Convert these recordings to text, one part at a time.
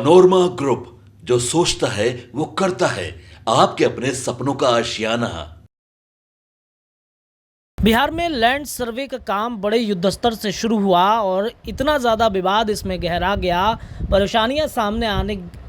Panorama group, जो सोचता है वो करता है। आपके अपने सपनों का आशियाना। बिहार में लैंड सर्वे का काम बड़े युद्धस्तर से शुरू हुआ और इतना ज़्यादा विवाद इसमें गहरा गया, परेशानियां सामने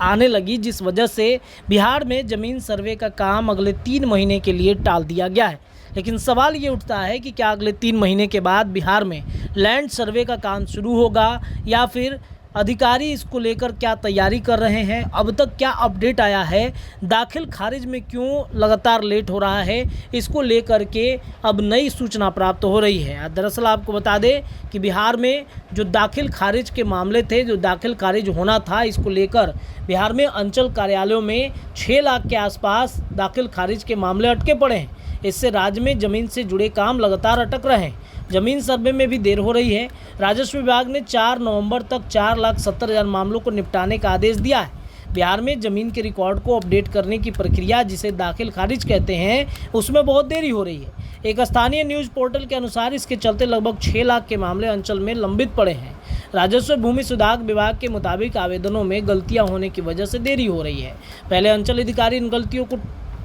आने लगी, जिस वजह से बिहार में ज़मीन सर्वे का काम अगले 3 महीने के लिए टाल दिया गया है। लेकिन सवाल ये उठता है कि क्या अगले 3 महीने के बाद बिहार में लैंड सर्वे का काम शुरू होगा या फिर अधिकारी इसको लेकर क्या तैयारी कर रहे हैं, अब तक क्या अपडेट आया है, दाखिल खारिज में क्यों लगातार लेट हो रहा है, इसको लेकर के अब नई सूचना प्राप्त हो रही है। दरअसल आपको बता दें कि बिहार में जो दाखिल खारिज के मामले थे, जो दाखिल खारिज होना था, इसको लेकर बिहार में अंचल कार्यालयों में 6 लाख के आसपास दाखिल खारिज के मामले अटके पड़े हैं। इससे राज्य में ज़मीन से जुड़े काम लगातार अटक रहे हैं। ज़मीन सर्वे में भी देर हो रही है। राजस्व विभाग ने 4 नवंबर तक 4,70,000 मामलों को निपटाने का आदेश दिया है। बिहार में ज़मीन के रिकॉर्ड को अपडेट करने की प्रक्रिया, जिसे दाखिल खारिज कहते हैं, उसमें बहुत देरी हो रही है। एक स्थानीय न्यूज़ पोर्टल के अनुसार इसके चलते लगभग 6 लाख के मामले अंचल में लंबित पड़े हैं। राजस्व भूमि सुधार विभाग के मुताबिक आवेदनों में गलतियां होने की वजह से देरी हो रही है। पहले अंचल अधिकारी इन गलतियों को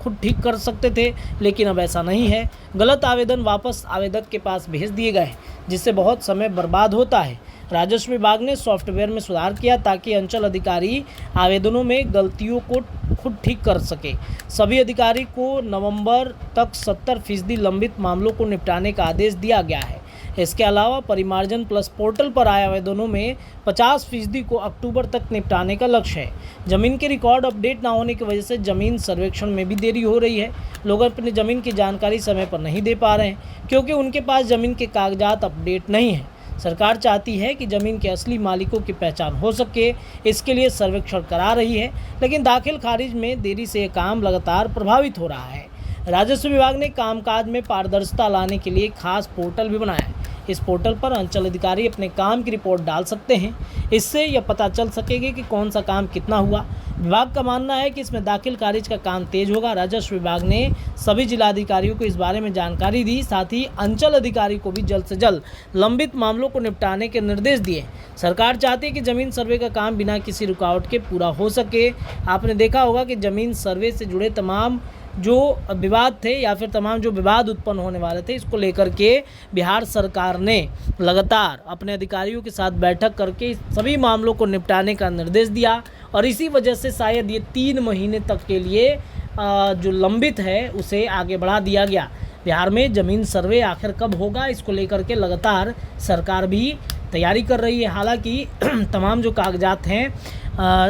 खुद ठीक कर सकते थे, लेकिन अब ऐसा नहीं है। गलत आवेदन वापस आवेदक के पास भेज दिए गए, जिससे बहुत समय बर्बाद होता है। राजस्व विभाग ने सॉफ्टवेयर में सुधार किया ताकि अंचल अधिकारी आवेदनों में गलतियों को खुद ठीक कर सके। सभी अधिकारी को नवंबर तक 70% लंबित मामलों को निपटाने का आदेश दिया गया है। इसके अलावा परिमार्जन प्लस पोर्टल पर आए आवेदनों में 50% को अक्टूबर तक निपटाने का लक्ष्य है। जमीन के रिकॉर्ड अपडेट ना होने की वजह से जमीन सर्वेक्षण में भी देरी हो रही है। लोग अपनी ज़मीन की जानकारी समय पर नहीं दे पा रहे हैं, क्योंकि उनके पास ज़मीन के कागजात अपडेट नहीं है। सरकार चाहती है कि ज़मीन के असली मालिकों की पहचान हो सके, इसके लिए सर्वेक्षण करा रही है, लेकिन दाखिल खारिज में देरी से ये काम लगातार प्रभावित हो रहा है। राजस्व विभाग ने कामकाज में पारदर्शिता लाने के लिए खास पोर्टल भी बनाया है। इस पोर्टल पर अंचल अधिकारी अपने काम की रिपोर्ट डाल सकते हैं। इससे यह पता चल सकेगा कि कौन सा काम कितना हुआ। विभाग का मानना है कि इसमें दाखिल खारिज का काम तेज होगा। राजस्व विभाग ने सभी जिलाधिकारियों को इस बारे में जानकारी दी, साथ ही अंचल अधिकारी को भी जल्द से जल्द लंबित मामलों को निपटाने के निर्देश दिए। सरकार चाहती है कि ज़मीन सर्वे का काम बिना किसी रुकावट के पूरा हो सके। आपने देखा होगा कि ज़मीन सर्वे से जुड़े तमाम जो विवाद थे या फिर तमाम जो विवाद उत्पन्न होने वाले थे, इसको लेकर के बिहार सरकार ने लगातार अपने अधिकारियों के साथ बैठक करके सभी मामलों को निपटाने का निर्देश दिया, और इसी वजह से शायद ये 3 महीने तक के लिए जो लंबित है उसे आगे बढ़ा दिया गया। बिहार में ज़मीन सर्वे आखिर कब होगा, इसको लेकर के लगातार सरकार भी तैयारी कर रही है। हालांकि तमाम जो कागजात हैं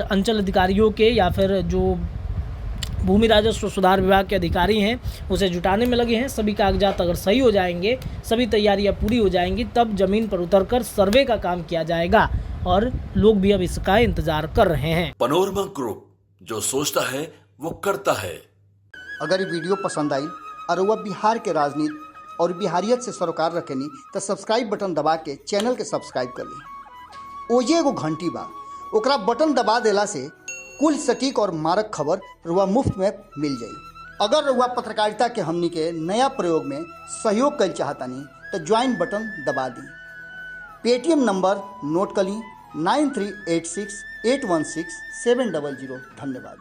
अंचल अधिकारियों के या फिर जो भूमि राजस्व सुधार विभाग के अधिकारी हैं, उसे जुटाने में लगे हैं। सभी कागजात अगर सही हो जाएंगे, सभी तैयारियां पूरी हो जाएंगी, तब ज़मीन पर उतरकर सर्वे का काम किया जाएगा, और लोग भी अब इसका इंतजार कर रहे हैं। पनोरमा ग्रुप, जो सोचता है वो करता है। अगर ये वीडियो पसंद आई और वह बिहार के राजनीति और बिहारियत से सरोकार रखेनी, तो सब्सक्राइब बटन दबा के चैनल के सब्सक्राइब कर ली। ओजे एगो घंटी बा, ओकरा बटन दबा देला से कुल सटीक और मारक खबर रुआ मुफ्त में मिल जाई। अगर रुआ पत्रकारिता के हमनी के नया प्रयोग में सहयोग कर चाहतानी, तो ज्वाइन बटन दबा दी। पेटीएम नंबर नोट कर ली 9386816700। धन्यवाद।